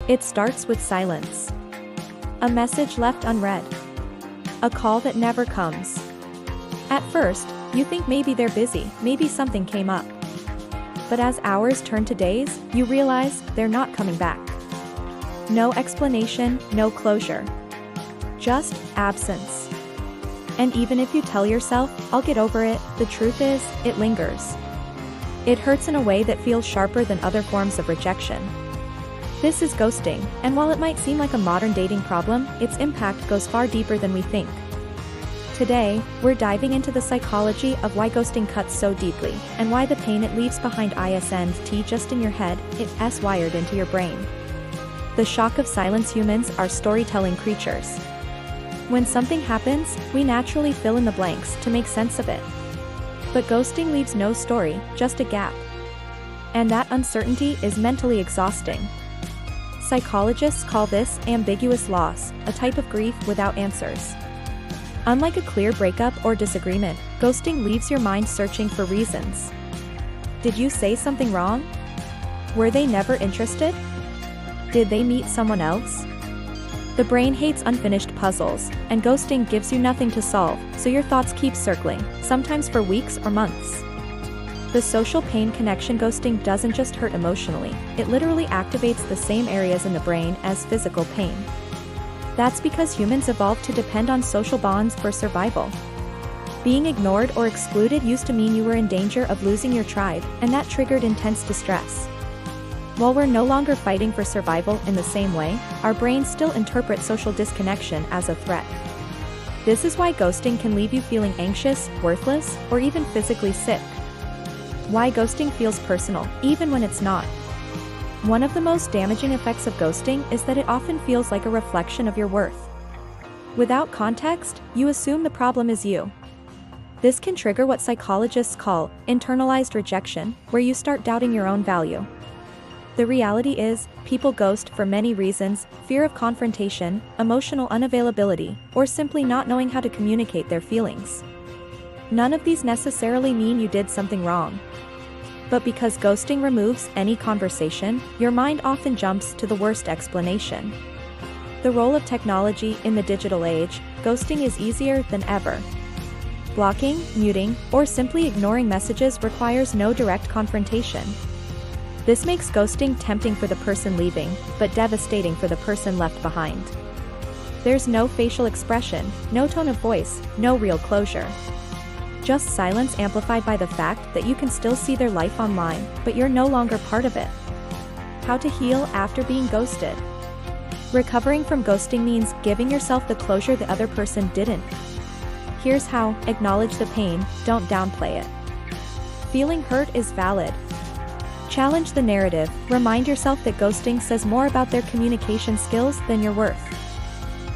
It starts with silence. A message left unread. A call that never comes. At first, you think maybe they're busy, maybe something came up. But as hours turn to days, you realize they're not coming back. No explanation, no closure. Just absence. And even if you tell yourself, "I'll get over it," the truth is, it lingers. It hurts in a way that feels sharper than other forms of rejection. This is ghosting, and while it might seem like a modern dating problem, its impact goes far deeper than we think. Today, we're diving into the psychology of why ghosting cuts so deeply, and why the pain it leaves behind isn't just in your head, it's wired into your brain. The shock of silence. Humans are storytelling creatures. When something happens, we naturally fill in the blanks to make sense of it. But ghosting leaves no story, just a gap. And that uncertainty is mentally exhausting. Psychologists call this ambiguous loss, a type of grief without answers. Unlike a clear breakup or disagreement, ghosting leaves your mind searching for reasons. Did you say something wrong? Were they never interested? Did they meet someone else? The brain hates unfinished puzzles, and ghosting gives you nothing to solve, so your thoughts keep circling, sometimes for weeks or months. The social pain connection. Ghosting doesn't just hurt emotionally, it literally activates the same areas in the brain as physical pain. That's because humans evolved to depend on social bonds for survival. Being ignored or excluded used to mean you were in danger of losing your tribe, and that triggered intense distress. While we're no longer fighting for survival in the same way, our brains still interpret social disconnection as a threat. This is why ghosting can leave you feeling anxious, worthless, or even physically sick. Why ghosting feels personal, even when it's not. One of the most damaging effects of ghosting is that it often feels like a reflection of your worth. Without context, you assume the problem is you. This can trigger what psychologists call internalized rejection, where you start doubting your own value. The reality is, people ghost for many reasons: fear of confrontation, emotional unavailability, or simply not knowing how to communicate their feelings. None of these necessarily mean you did something wrong. But because ghosting removes any conversation, your mind often jumps to the worst explanation. The role of technology in the digital age. Ghosting is easier than ever. Blocking, muting, or simply ignoring messages requires no direct confrontation. This makes ghosting tempting for the person leaving, but devastating for the person left behind. There's no facial expression, no tone of voice, no real closure. Just silence amplified by the fact that you can still see their life online, but you're no longer part of it. How to heal after being ghosted. Recovering from ghosting means giving yourself the closure the other person didn't. Here's how: acknowledge the pain, don't downplay it. Feeling hurt is valid. Challenge the narrative, remind yourself that ghosting says more about their communication skills than your worth.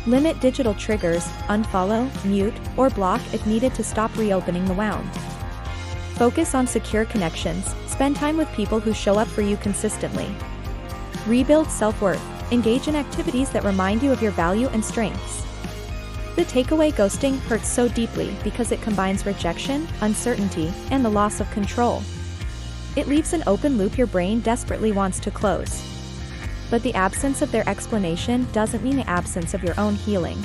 Limit digital triggers, unfollow, mute, or block if needed to stop reopening the wound. Focus on secure connections, spend time with people who show up for you consistently. Rebuild self-worth, engage in activities that remind you of your value and strengths. The takeaway: ghosting hurts so deeply because it combines rejection, uncertainty, and the loss of control. It leaves an open loop your brain desperately wants to close. But the absence of their explanation doesn't mean the absence of your own healing.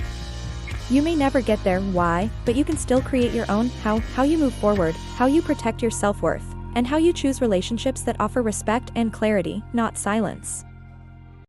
You may never get their why, but you can still create your own how you move forward, how you protect your self-worth, and how you choose relationships that offer respect and clarity, not silence.